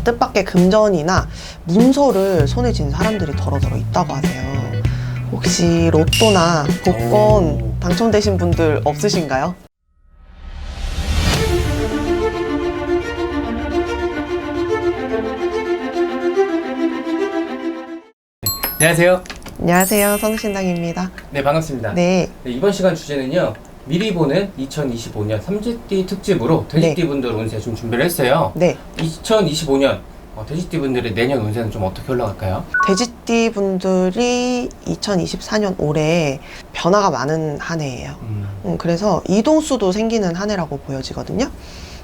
뜻밖의 금전이나 문서를 손에 쥔 사람들이 더러더러 있다고 하세요. 혹시 로또나 복권 당첨되신 분들 없으신가요? 안녕하세요. 안녕하세요. 선우신당입니다. 네, 반갑습니다. 네. 이번 시간 주제는요, 미리 보는 2025년 삼재띠 특집으로 돼지띠 분들 운세 좀 준비를 했어요. 네. 2025년 돼지띠 분들의 내년 운세는 좀 어떻게 흘러갈까요? 돼지띠 분들이 2024년 올해 변화가 많은 한 해예요. 그래서 이동수도 생기는 한 해라고 보여지거든요.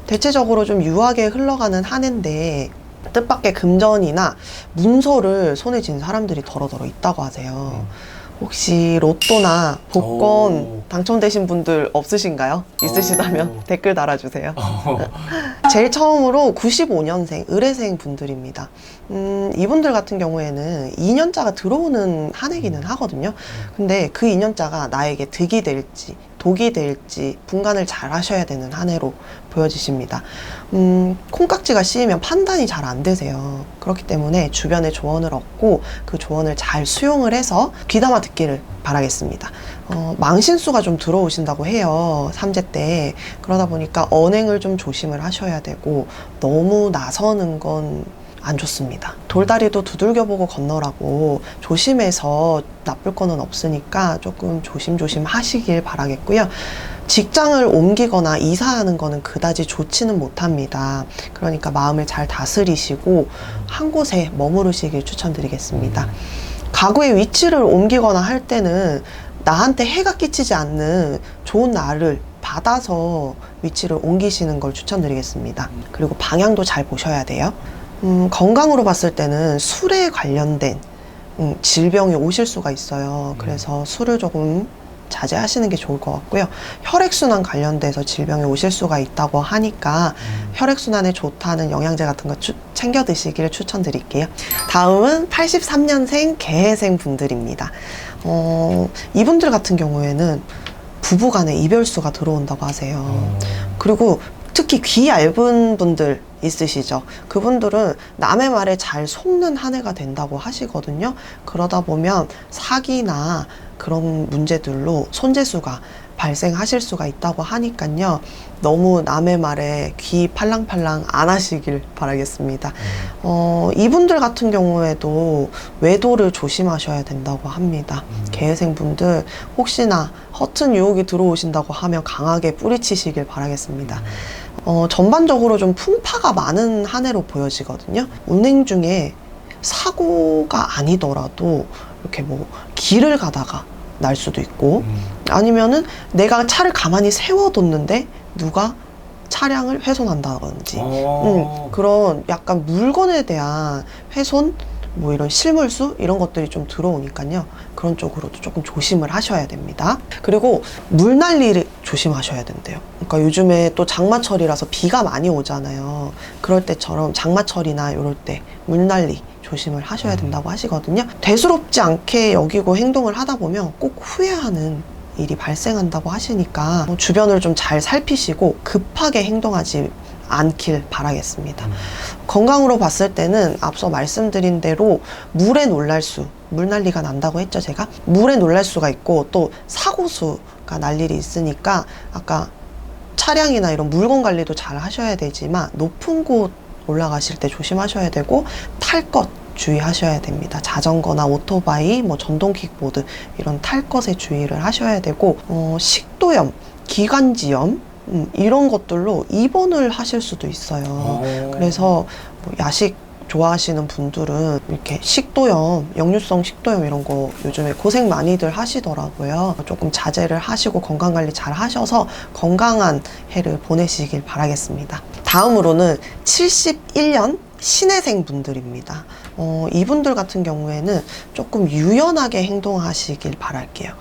대체적으로 좀 유하게 흘러가는 한 해인데 뜻밖의 금전이나 문서를 손에 쥔 사람들이 더러더러 있다고 하세요. 혹시 로또나 복권 당첨되신 분들 없으신가요? 있으시다면 댓글 달아주세요. 제일 처음으로 95년생 의뢰생 분들입니다. 이분들 같은 경우에는 2년자가 들어오는 한 해기는 하거든요. 근데 그 2년자가 나에게 득이 될지 독이 될지 분간을 잘 하셔야 되는 한 해로 보여지십니다. 콩깍지가 씌이면 판단이 잘 안 되세요. 그렇기 때문에 주변의 조언을 얻고 그 조언을 잘 수용을 해서 귀담아 듣기를 바라겠습니다. 망신수가 좀 들어오신다고 해요. 삼재 때. 그러다 보니까 언행을 좀 조심을 하셔야 되고 너무 나서는 건 안 좋습니다. 돌다리도 두들겨보고 건너라고 조심해서 나쁠 거는 없으니까 조금 조심조심 하시길 바라겠고요. 직장을 옮기거나 이사하는 거는 그다지 좋지는 못합니다. 그러니까 마음을 잘 다스리시고 한 곳에 머무르시길 추천드리겠습니다. 가구의 위치를 옮기거나 할 때는 나한테 해가 끼치지 않는 좋은 날을 받아서 위치를 옮기시는 걸 추천드리겠습니다. 그리고 방향도 잘 보셔야 돼요. 건강으로 봤을 때는 술에 관련된 질병이 오실 수가 있어요. 그래서 술을 조금 자제하시는 게 좋을 것 같고요. 혈액순환 관련돼서 질병이 오실 수가 있다고 하니까 혈액순환에 좋다는 영양제 같은 거 챙겨 드시기를 추천드릴게요. 다음은 83년생 개해생 분들입니다. 이분들 같은 경우에는 부부간에 이별수가 들어온다고 하세요. 그리고 특히 귀 얇은 분들 있으시죠? 그분들은 남의 말에 잘 속는 한 해가 된다고 하시거든요. 그러다 보면 사기나 그런 문제들로 손재수가 발생하실 수가 있다고 하니까요. 너무 남의 말에 귀 팔랑팔랑 안 하시길 바라겠습니다. 이분들 같은 경우에도 외도를 조심하셔야 된다고 합니다. 개해생 분들 혹시나 허튼 유혹이 들어오신다고 하면 강하게 뿌리치시길 바라겠습니다. 전반적으로 좀 풍파가 많은 한 해로 보여지거든요. 운행 중에 사고가 아니더라도 이렇게 뭐 길을 가다가 날 수도 있고 아니면은 내가 차를 가만히 세워뒀는데 누가 차량을 훼손한다든지 그런 약간 물건에 대한 훼손 뭐 이런 실물수 이런 것들이 좀 들어오니까요. 그런 쪽으로도 조금 조심을 하셔야 됩니다. 그리고 물난리를 조심하셔야 된대요. 그러니까 요즘에 또 장마철이라서 비가 많이 오잖아요. 그럴 때처럼 장마철이나 이럴 때 물난리 조심을 하셔야 된다고 하시거든요. 대수롭지 않게 여기고 행동을 하다 보면 꼭 후회하는 일이 발생한다고 하시니까 주변을 좀 잘 살피시고 급하게 행동하지 않길 바라겠습니다. 건강으로 봤을 때는 앞서 말씀드린 대로 물에 놀랄 수, 물난리가 난다고 했죠, 제가? 물에 놀랄 수가 있고 또 사고수가 날 일이 있으니까 아까 차량이나 이런 물건 관리도 잘 하셔야 되지만 높은 곳 올라가실 때 조심하셔야 되고 탈 것 주의하셔야 됩니다. 자전거나 오토바이, 뭐 전동 킥보드 이런 탈 것에 주의를 하셔야 되고 식도염, 기관지염 이런 것들로 입원을 하실 수도 있어요. 그래서 뭐 야식 좋아하시는 분들은 이렇게 식도염, 역류성 식도염 이런 거 요즘에 고생 많이들 하시더라고요. 조금 자제를 하시고 건강관리 잘 하셔서 건강한 해를 보내시길 바라겠습니다. 다음으로는 71년 신해생 분들입니다. 이분들 같은 경우에는 조금 유연하게 행동하시길 바랄게요.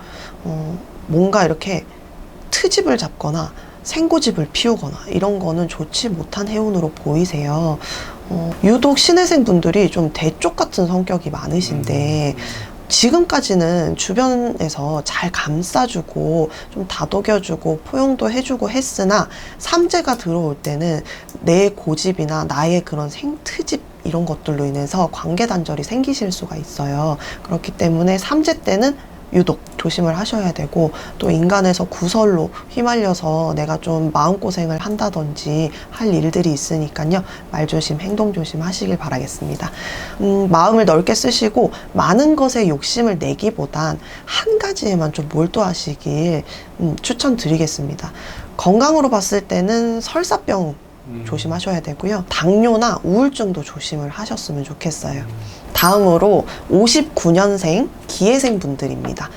뭔가 이렇게 트집을 잡거나 생고집을 피우거나 이런 거는 좋지 못한 해운으로 보이세요. 유독 신해생 분들이 좀 대쪽 같은 성격이 많으신데 지금까지는 주변에서 잘 감싸주고 좀 다독여주고 포용도 해주고 했으나 삼재가 들어올 때는 내 고집이나 나의 그런 생트집 이런 것들로 인해서 관계 단절이 생기실 수가 있어요. 그렇기 때문에 삼재 때는 유독 조심을 하셔야 되고, 또 인간에서 구설로 휘말려서 내가 좀 마음고생을 한다든지 할 일들이 있으니까요. 말조심, 행동조심 하시길 바라겠습니다. 마음을 넓게 쓰시고 많은 것에 욕심을 내기보단 한 가지에만 좀 몰두하시길 추천드리겠습니다. 건강으로 봤을 때는 설사병 조심하셔야 되고요. 당뇨나 우울증도 조심을 하셨으면 좋겠어요. 다음으로 59년생 기회생 분들입니다.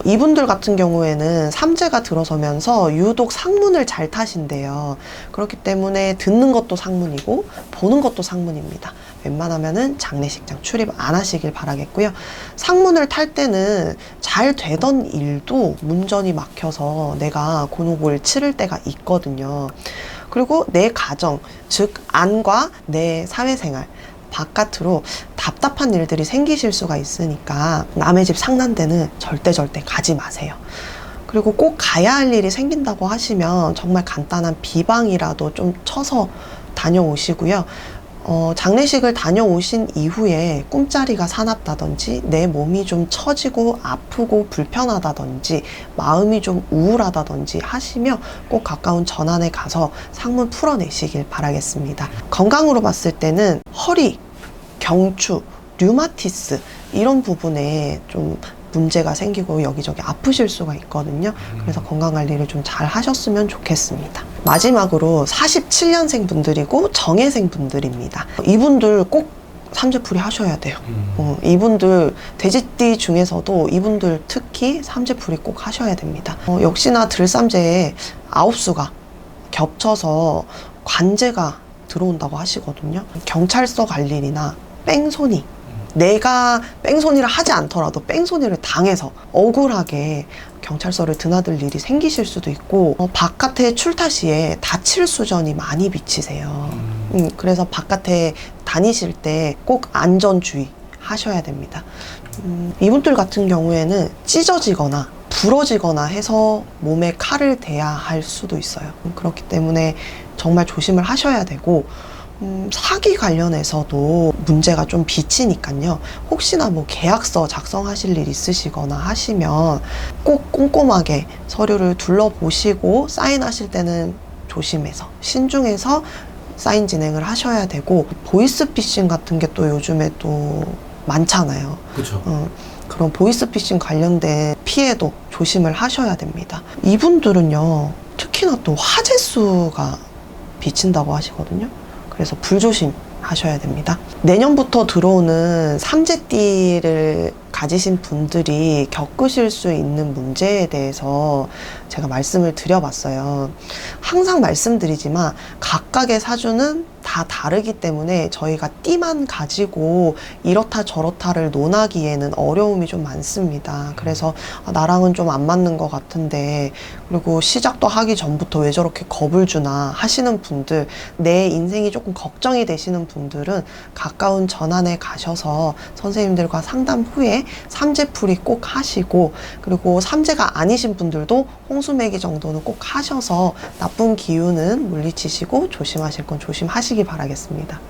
이분들 같은 경우에는 삼재가 들어서면서 유독 상문을 잘 타신대요. 그렇기 때문에 듣는 것도 상문이고 보는 것도 상문입니다. 웬만하면은 장례식장 출입 안 하시길 바라겠고요. 상문을 탈 때는 잘 되던 일도 문전이 막혀서 내가 곤혹을 치를 때가 있거든요. 그리고 내 가정, 즉 안과 내 사회생활 바깥으로 답답한 일들이 생기실 수가 있으니까 남의 집 상난데는 절대 가지 마세요. 그리고 꼭 가야 할 일이 생긴다고 하시면 정말 간단한 비방이라도 좀 쳐서 다녀오시고요. 장례식을 다녀오신 이후에 꿈자리가 사납다든지 내 몸이 좀 처지고 아프고 불편하다든지 마음이 좀 우울하다든지 하시며 꼭 가까운 전안에 가서 상문 풀어내시길 바라겠습니다. 건강으로 봤을 때는 허리, 경추, 류마티스 이런 부분에 좀 문제가 생기고 여기저기 아프실 수가 있거든요. 그래서 건강관리를 좀 잘 하셨으면 좋겠습니다. 마지막으로 47년생 분들이고 정예생 분들입니다. 이분들 꼭 삼재풀이 하셔야 돼요. 이분들 돼지띠 중에서도 이분들 특히 삼재풀이 꼭 하셔야 됩니다. 역시나 들삼재에 9수가 겹쳐서 관재가 들어온다고 하시거든요. 경찰서 갈 일이나 뺑소니, 내가 뺑소니를 하지 않더라도 뺑소니를 당해서 억울하게 경찰서를 드나들 일이 생기실 수도 있고, 바깥에 출타 시에 다칠 수전이 많이 비치세요. 그래서 바깥에 다니실 때 꼭 안전주의 하셔야 됩니다. 이분들 같은 경우에는 찢어지거나 부러지거나 해서 몸에 칼을 대야 할 수도 있어요. 그렇기 때문에 정말 조심을 하셔야 되고, 사기 관련해서도 문제가 좀 비치니까요. 혹시나 뭐 계약서 작성하실 일 있으시거나 하시면 꼭 꼼꼼하게 서류를 둘러보시고 사인하실 때는 조심해서 신중해서 사인 진행을 하셔야 되고, 보이스피싱 같은 게 또 요즘에 또 많잖아요. 그렇죠. 그런 보이스피싱 관련된 피해도 조심을 하셔야 됩니다. 이분들은요, 특히나 또 화재수가 비친다고 하시거든요. 그래서 불조심 하셔야 됩니다. 내년부터 들어오는 삼재띠를 가지신 분들이 겪으실 수 있는 문제에 대해서 제가 말씀을 드려봤어요. 항상 말씀드리지만 각각의 사주는 다 다르기 때문에 저희가 띠만 가지고 이렇다 저렇다를 논하기에는 어려움이 좀 많습니다. 그래서 나랑은 좀 안 맞는 것 같은데, 그리고 시작도 하기 전부터 왜 저렇게 겁을 주나 하시는 분들, 내 인생이 조금 걱정이 되시는 분들은 가까운 전안에 가셔서 선생님들과 상담 후에 삼재풀이 꼭 하시고, 그리고 삼재가 아니신 분들도 홍수매기 정도는 꼭 하셔서 나쁜 기운은 물리치시고 조심하실 건 조심하시기 바라겠습니다.